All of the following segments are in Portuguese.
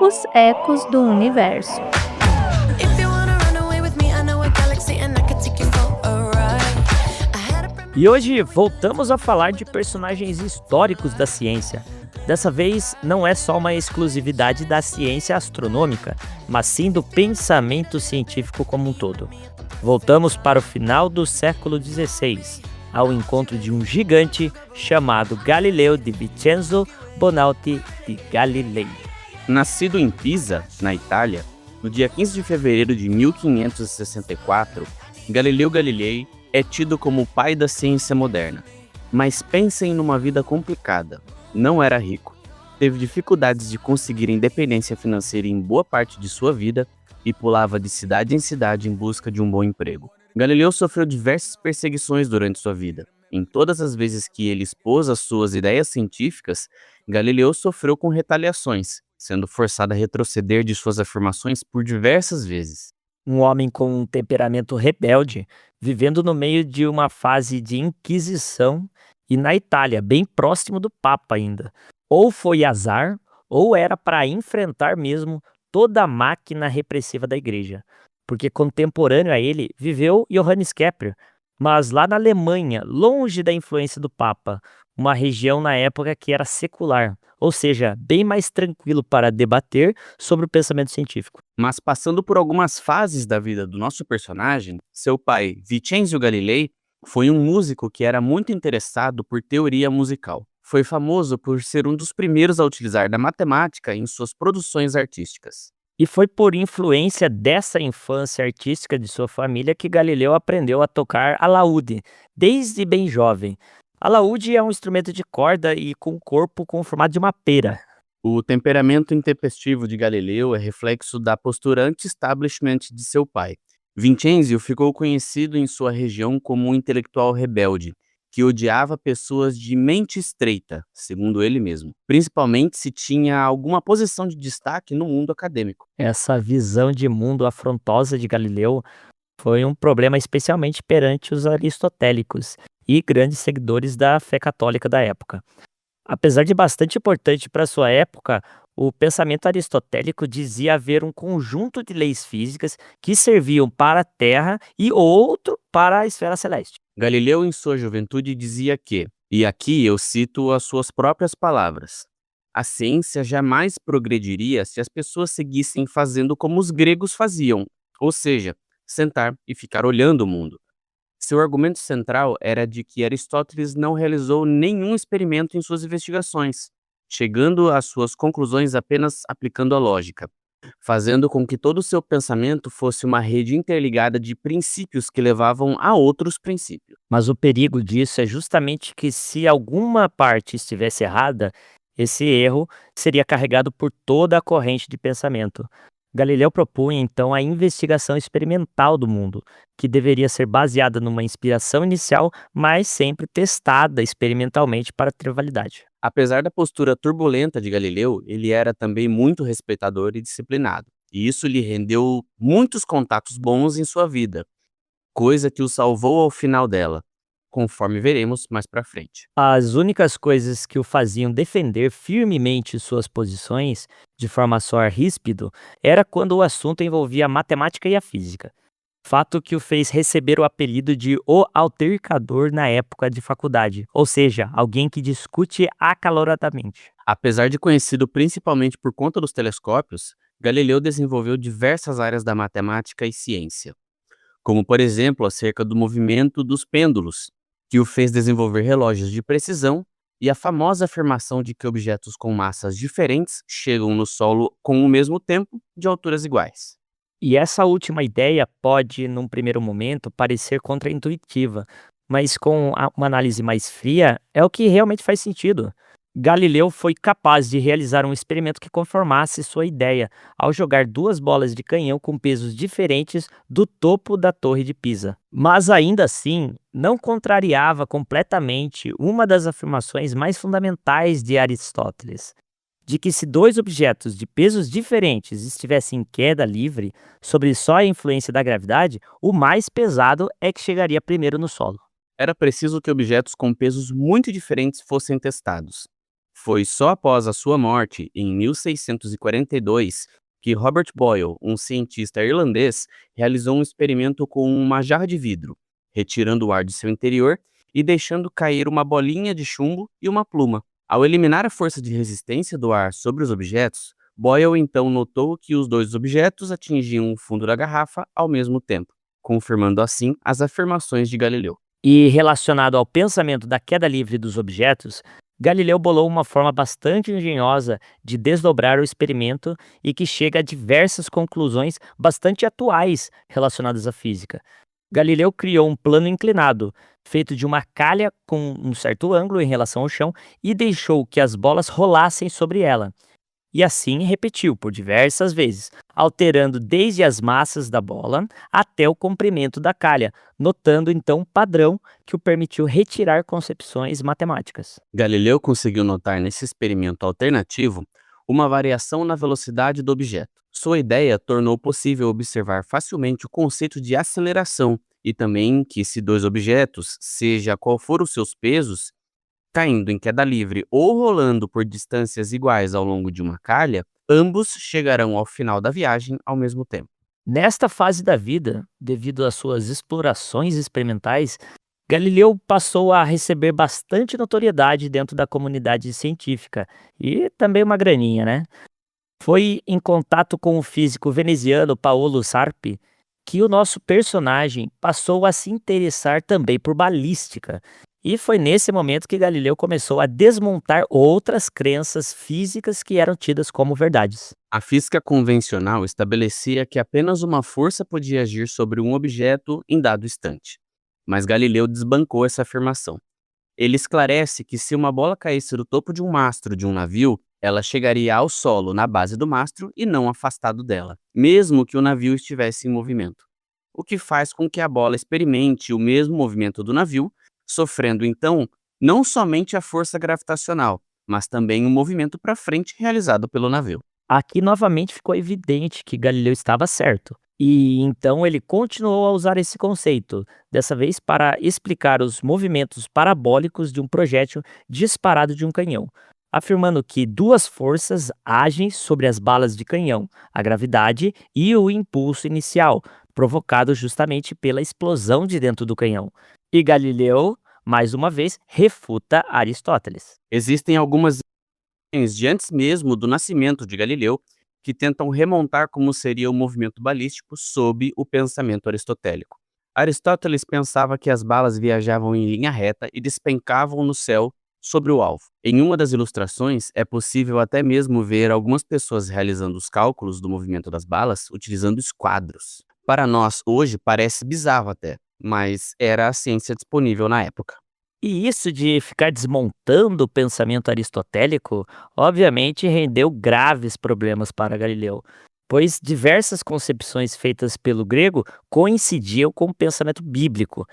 Os ecos do universo. If you wanna run away with me, I know a galaxy and I could take you for a ride. I had a E hoje voltamos a falar de personagens históricos da ciência. Dessa vez, não é só uma exclusividade da ciência astronômica, mas sim do pensamento científico como um todo. Voltamos para o final do século XVI, ao encontro de um gigante chamado Galileu de Vincenzo Bonatti di Galilei. Nascido em Pisa, na Itália, no dia 15 de fevereiro de 1564, Galileu Galilei é tido como o pai da ciência moderna. Mas pensem numa vida complicada. Não era rico. Teve dificuldades de conseguir independência financeira em boa parte de sua vida e pulava de cidade em cidade em busca de um bom emprego. Galileu sofreu diversas perseguições durante sua vida. Em todas as vezes que ele expôs as suas ideias científicas, Galileu sofreu com retaliações, sendo forçado a retroceder de suas afirmações por diversas vezes. Um homem com um temperamento rebelde, vivendo no meio de uma fase de inquisição e na Itália, bem próximo do Papa ainda. Ou foi azar, ou era para enfrentar mesmo toda a máquina repressiva da igreja. Porque contemporâneo a ele viveu Johannes Kepler, mas lá na Alemanha, longe da influência do Papa, uma região na época que era secular, ou seja, bem mais tranquilo para debater sobre o pensamento científico. Mas passando por algumas fases da vida do nosso personagem, seu pai, Vincenzo Galilei, foi um músico que era muito interessado por teoria musical. Foi famoso por ser um dos primeiros a utilizar da matemática em suas produções artísticas. E foi por influência dessa infância artística de sua família que Galileu aprendeu a tocar alaúde, desde bem jovem. Alaúde é um instrumento de corda e com o corpo com o formato de uma pera. O temperamento intempestivo de Galileu é reflexo da postura anti-establishment de seu pai. Vincenzo ficou conhecido em sua região como um intelectual rebelde, que odiava pessoas de mente estreita, segundo ele mesmo, principalmente se tinha alguma posição de destaque no mundo acadêmico. Essa visão de mundo afrontosa de Galileu foi um problema especialmente perante os aristotélicos e grandes seguidores da fé católica da época. Apesar de bastante importante para sua época, o pensamento aristotélico dizia haver um conjunto de leis físicas que serviam para a Terra e outro para a esfera celeste. Galileu, em sua juventude, dizia que, e aqui eu cito as suas próprias palavras, a ciência jamais progrediria se as pessoas seguissem fazendo como os gregos faziam, ou seja, sentar e ficar olhando o mundo. Seu argumento central era de que Aristóteles não realizou nenhum experimento em suas investigações, chegando às suas conclusões apenas aplicando a lógica, fazendo com que todo o seu pensamento fosse uma rede interligada de princípios que levavam a outros princípios. Mas o perigo disso é justamente que se alguma parte estivesse errada, esse erro seria carregado por toda a corrente de pensamento. Galileu propunha então a investigação experimental do mundo, que deveria ser baseada numa inspiração inicial, mas sempre testada experimentalmente para ter validade. Apesar da postura turbulenta de Galileu, ele era também muito respeitador e disciplinado, e isso lhe rendeu muitos contatos bons em sua vida, coisa que o salvou ao final dela, conforme veremos mais pra frente. As únicas coisas que o faziam defender firmemente suas posições, de forma a soar ríspido, era quando o assunto envolvia a matemática e a física. Fato que o fez receber o apelido de o altercador na época de faculdade, ou seja, alguém que discute acaloradamente. Apesar de conhecido principalmente por conta dos telescópios, Galileu desenvolveu diversas áreas da matemática e ciência, como por exemplo acerca do movimento dos pêndulos, que o fez desenvolver relógios de precisão, e a famosa afirmação de que objetos com massas diferentes chegam no solo com o mesmo tempo de alturas iguais. E essa última ideia pode, num primeiro momento, parecer contraintuitiva, mas com uma análise mais fria, é o que realmente faz sentido. Galileu foi capaz de realizar um experimento que conformasse sua ideia, ao jogar duas bolas de canhão com pesos diferentes do topo da Torre de Pisa. Mas ainda assim, não contrariava completamente uma das afirmações mais fundamentais de Aristóteles, de que se dois objetos de pesos diferentes estivessem em queda livre, sobre só a influência da gravidade, o mais pesado é que chegaria primeiro no solo. Era preciso que objetos com pesos muito diferentes fossem testados. Foi só após a sua morte, em 1642, que Robert Boyle, um cientista irlandês, realizou um experimento com uma jarra de vidro, retirando o ar de seu interior e deixando cair uma bolinha de chumbo e uma pluma. Ao eliminar a força de resistência do ar sobre os objetos, Boyle então notou que os dois objetos atingiam o fundo da garrafa ao mesmo tempo, confirmando assim as afirmações de Galileu. E relacionado ao pensamento da queda livre dos objetos, Galileu bolou uma forma bastante engenhosa de desdobrar o experimento e que chega a diversas conclusões bastante atuais relacionadas à física. Galileu criou um plano inclinado, feito de uma calha com um certo ângulo em relação ao chão, e deixou que as bolas rolassem sobre ela. E assim repetiu por diversas vezes, alterando desde as massas da bola até o comprimento da calha, notando então um padrão que o permitiu retirar concepções matemáticas. Galileu conseguiu notar nesse experimento alternativo uma variação na velocidade do objeto. Sua ideia tornou possível observar facilmente o conceito de aceleração e também que se dois objetos, seja qual for os seus pesos, caindo em queda livre ou rolando por distâncias iguais ao longo de uma calha, ambos chegarão ao final da viagem ao mesmo tempo. Nesta fase da vida, devido às suas explorações experimentais, Galileu passou a receber bastante notoriedade dentro da comunidade científica e também uma graninha, né? Foi em contato com o físico veneziano Paolo Sarpi que o nosso personagem passou a se interessar também por balística. E foi nesse momento que Galileu começou a desmontar outras crenças físicas que eram tidas como verdades. A física convencional estabelecia que apenas uma força podia agir sobre um objeto em dado instante. Mas Galileu desbancou essa afirmação. Ele esclarece que se uma bola caísse do topo de um mastro de um navio, ela chegaria ao solo na base do mastro e não afastado dela, mesmo que o navio estivesse em movimento. O que faz com que a bola experimente o mesmo movimento do navio, sofrendo então não somente a força gravitacional, mas também o movimento para frente realizado pelo navio. Aqui novamente ficou evidente que Galileu estava certo. E então ele continuou a usar esse conceito, dessa vez para explicar os movimentos parabólicos de um projétil disparado de um canhão, afirmando que duas forças agem sobre as balas de canhão, a gravidade e o impulso inicial, provocado justamente pela explosão de dentro do canhão. E Galileu, mais uma vez, refuta Aristóteles. Existem algumas imagens de antes mesmo do nascimento de Galileu que tentam remontar como seria o movimento balístico sob o pensamento aristotélico. Aristóteles pensava que as balas viajavam em linha reta e despencavam no céu sobre o alvo. Em uma das ilustrações, é possível até mesmo ver algumas pessoas realizando os cálculos do movimento das balas utilizando esquadros. Para nós, hoje, parece bizarro até, mas era a ciência disponível na época. E isso de ficar desmontando o pensamento aristotélico, obviamente rendeu graves problemas para Galileu, pois diversas concepções feitas pelo grego coincidiam com o pensamento bíblico.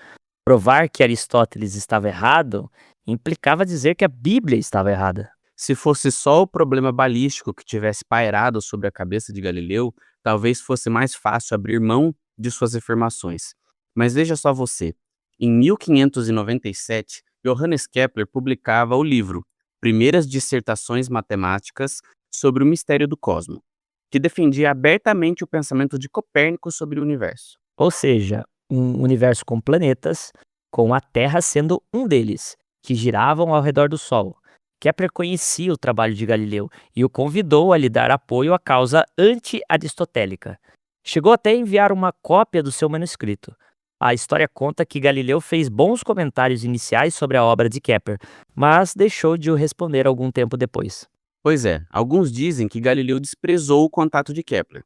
Provar que Aristóteles estava errado implicava dizer que a Bíblia estava errada. Se fosse só o problema balístico que tivesse pairado sobre a cabeça de Galileu, talvez fosse mais fácil abrir mão de suas afirmações. Mas veja só você. Em 1597, Johannes Kepler publicava o livro Primeiras Dissertações Matemáticas sobre o Mistério do Cosmo, que defendia abertamente o pensamento de Copérnico sobre o universo. Ou seja, um universo com planetas, com a Terra sendo um deles, que giravam ao redor do Sol. Kepler conhecia o trabalho de Galileu e o convidou a lhe dar apoio à causa anti-aristotélica. Chegou até a enviar uma cópia do seu manuscrito. A história conta que Galileu fez bons comentários iniciais sobre a obra de Kepler, mas deixou de o responder algum tempo depois. Pois é, alguns dizem que Galileu desprezou o contato de Kepler,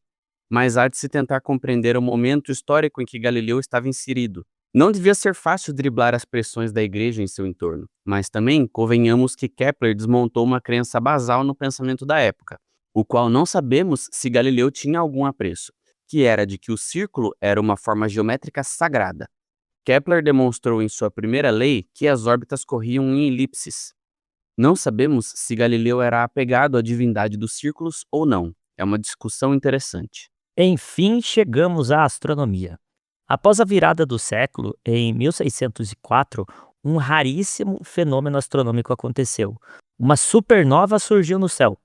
mas há de se tentar compreender o momento histórico em que Galileu estava inserido. Não devia ser fácil driblar as pressões da igreja em seu entorno, mas também convenhamos que Kepler desmontou uma crença basal no pensamento da época, o qual não sabemos se Galileu tinha algum apreço, que era de que o círculo era uma forma geométrica sagrada. Kepler demonstrou em sua primeira lei que as órbitas corriam em elipses. Não sabemos se Galileu era apegado à divindade dos círculos ou não. É uma discussão interessante. Enfim, chegamos à astronomia. Após a virada do século, em 1604, um raríssimo fenômeno astronômico aconteceu. Uma supernova surgiu no céu.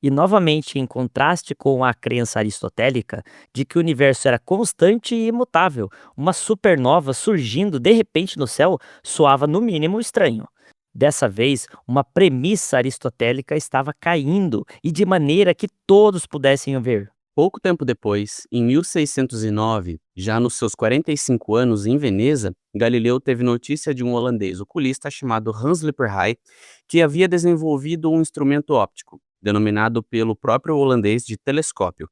E novamente, em contraste com a crença aristotélica de que o universo era constante e imutável, uma supernova surgindo de repente no céu soava no mínimo estranho. Dessa vez, uma premissa aristotélica estava caindo e de maneira que todos pudessem ver. Pouco tempo depois, em 1609, já nos seus 45 anos em Veneza, Galileu teve notícia de um holandês oculista chamado Hans Lippershey, que havia desenvolvido um instrumento óptico, denominado pelo próprio holandês de telescópio.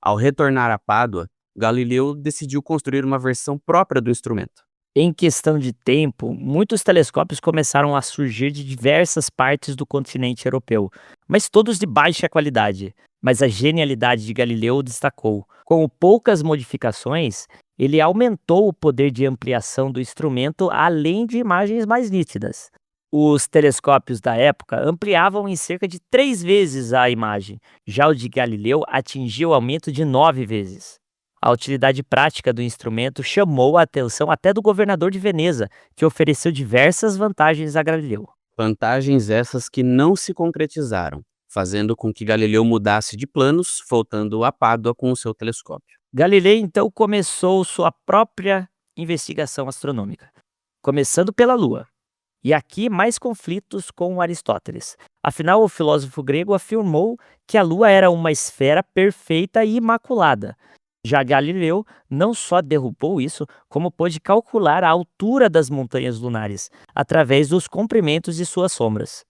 Ao retornar a Pádua, Galileu decidiu construir uma versão própria do instrumento. Em questão de tempo, muitos telescópios começaram a surgir de diversas partes do continente europeu, mas todos de baixa qualidade. Mas a genialidade de Galileu destacou. Com poucas modificações, ele aumentou o poder de ampliação do instrumento além de imagens mais nítidas. Os telescópios da época ampliavam em cerca de 3 vezes a imagem, já o de Galileu atingiu aumento de 9 vezes. A utilidade prática do instrumento chamou a atenção até do governador de Veneza, que ofereceu diversas vantagens a Galileu. Vantagens essas que não se concretizaram, fazendo com que Galileu mudasse de planos, voltando a Pádua com o seu telescópio. Galileu então começou sua própria investigação astronômica, começando pela Lua. E aqui mais conflitos com Aristóteles. Afinal, o filósofo grego afirmou que a Lua era uma esfera perfeita e imaculada. Já Galileu não só derrubou isso, como pôde calcular a altura das montanhas lunares, através dos comprimentos de suas sombras.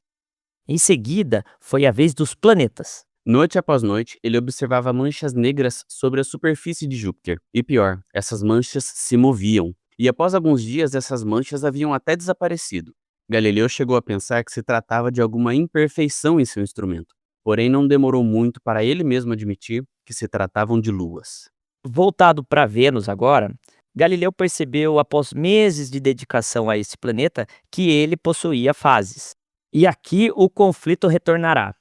Em seguida, foi a vez dos planetas. Noite após noite, ele observava manchas negras sobre a superfície de Júpiter. E pior, essas manchas se moviam. E após alguns dias, essas manchas haviam até desaparecido. Galileu chegou a pensar que se tratava de alguma imperfeição em seu instrumento. Porém, não demorou muito para ele mesmo admitir que se tratavam de luas. Voltado para Vênus agora, Galileu percebeu, após meses de dedicação a esse planeta, que ele possuía fases. E aqui o conflito retornará.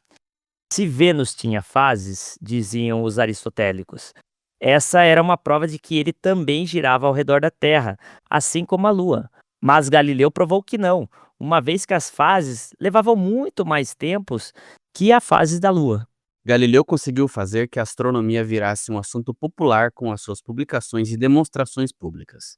Se Vênus tinha fases, diziam os aristotélicos, essa era uma prova de que ele também girava ao redor da Terra, assim como a Lua. Mas Galileu provou que não, uma vez que as fases levavam muito mais tempos que as fases da Lua. Galileu conseguiu fazer que a astronomia virasse um assunto popular com as suas publicações e demonstrações públicas.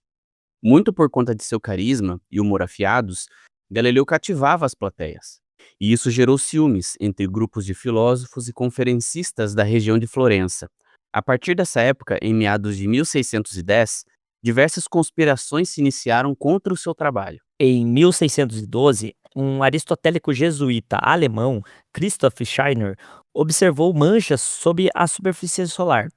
Muito por conta de seu carisma e humor afiados, Galileu cativava as plateias. E isso gerou ciúmes entre grupos de filósofos e conferencistas da região de Florença. A partir dessa época, em meados de 1610, diversas conspirações se iniciaram contra o seu trabalho. Em 1612, um aristotélico jesuíta alemão, Christoph Scheiner, observou manchas sob a superfície solar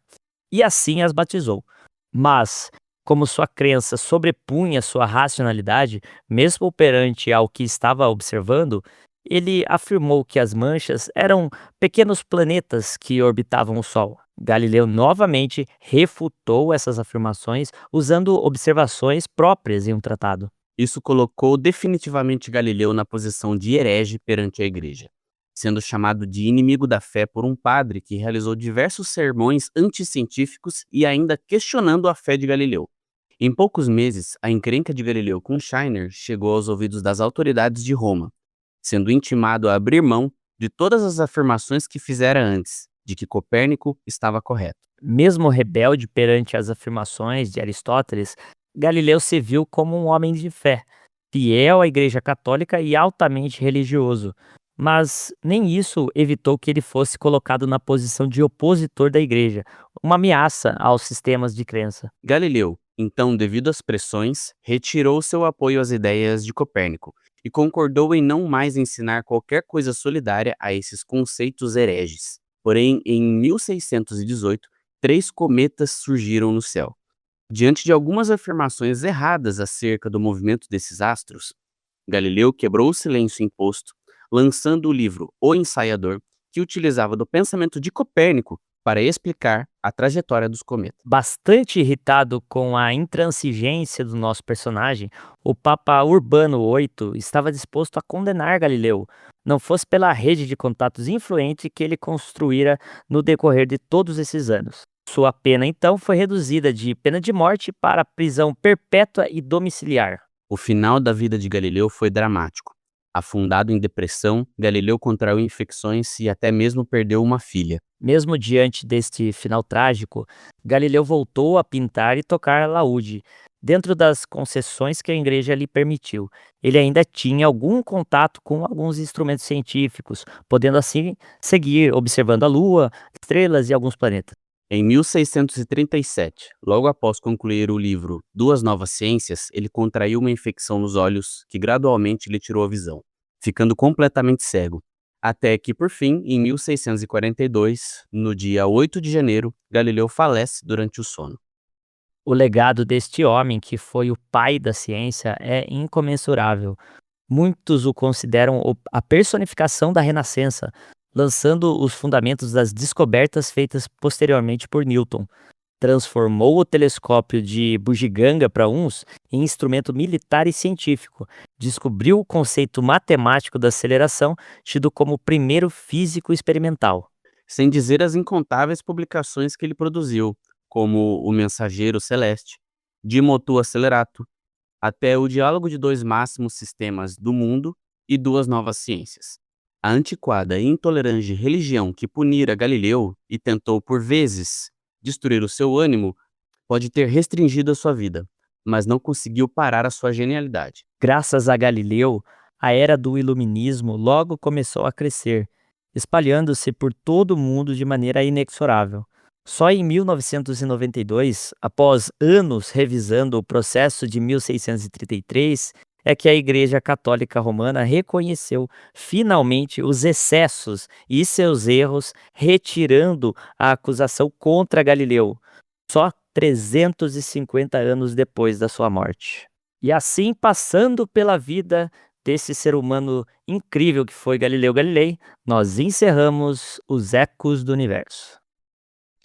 e assim as batizou. Mas, como sua crença sobrepunha sua racionalidade, mesmo perante ao que estava observando, ele afirmou que as manchas eram pequenos planetas que orbitavam o Sol. Galileu novamente refutou essas afirmações usando observações próprias em um tratado. Isso colocou definitivamente Galileu na posição de herege perante a Igreja, sendo chamado de inimigo da fé por um padre que realizou diversos sermões anticientíficos e ainda questionando a fé de Galileu. Em poucos meses, a encrenca de Galileu com Scheiner chegou aos ouvidos das autoridades de Roma, sendo intimado a abrir mão de todas as afirmações que fizera antes, de que Copérnico estava correto. Mesmo rebelde perante as afirmações de Aristóteles, Galileu se viu como um homem de fé, fiel à Igreja Católica e altamente religioso. Mas nem isso evitou que ele fosse colocado na posição de opositor da Igreja, uma ameaça aos sistemas de crença. Galileu, então, devido às pressões, retirou seu apoio às ideias de Copérnico e concordou em não mais ensinar qualquer coisa solidária a esses conceitos hereges. Porém, em 1618, 3 cometas surgiram no céu. Diante de algumas afirmações erradas acerca do movimento desses astros, Galileu quebrou o silêncio imposto, lançando o livro O Ensaiador, que utilizava do pensamento de Copérnico para explicar a trajetória dos cometas. Bastante irritado com a intransigência do nosso personagem, o Papa Urbano VIII estava disposto a condenar Galileu, não fosse pela rede de contatos influente que ele construíra no decorrer de todos esses anos. Sua pena, então, foi reduzida de pena de morte para prisão perpétua e domiciliar. O final da vida de Galileu foi dramático. Afundado em depressão, Galileu contraiu infecções e até mesmo perdeu uma filha. Mesmo diante deste final trágico, Galileu voltou a pintar e tocar laúde, dentro das concessões que a igreja lhe permitiu. Ele ainda tinha algum contato com alguns instrumentos científicos, podendo assim seguir observando a Lua, estrelas e alguns planetas. Em 1637, logo após concluir o livro Duas Novas Ciências, ele contraiu uma infecção nos olhos que gradualmente lhe tirou a visão, ficando completamente cego. Até que, por fim, em 1642, no dia 8 de janeiro, Galileu falece durante o sono. O legado deste homem, que foi o pai da ciência, é incomensurável. Muitos o consideram a personificação da Renascença, lançando os fundamentos das descobertas feitas posteriormente por Newton. Transformou o telescópio de bugiganga para uns em instrumento militar e científico. Descobriu o conceito matemático da aceleração, tido como o primeiro físico experimental. Sem dizer as incontáveis publicações que ele produziu, como O Mensageiro Celeste, De Motu Accelerato, até o Diálogo de Dois Máximos Sistemas do Mundo e Duas Novas Ciências. A antiquada e intolerante religião que punira Galileu e tentou, por vezes, destruir o seu ânimo, pode ter restringido a sua vida, mas não conseguiu parar a sua genialidade. Graças a Galileu, a era do iluminismo logo começou a crescer, espalhando-se por todo o mundo de maneira inexorável. Só em 1992, após anos revisando o processo de 1633, é que a Igreja Católica Romana reconheceu finalmente os excessos e seus erros, retirando a acusação contra Galileu, só 350 anos depois da sua morte. E assim, passando pela vida desse ser humano incrível que foi Galileu Galilei, nós encerramos os Ecos do Universo.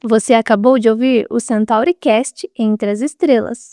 Você acabou de ouvir o Centauricast Entre as Estrelas.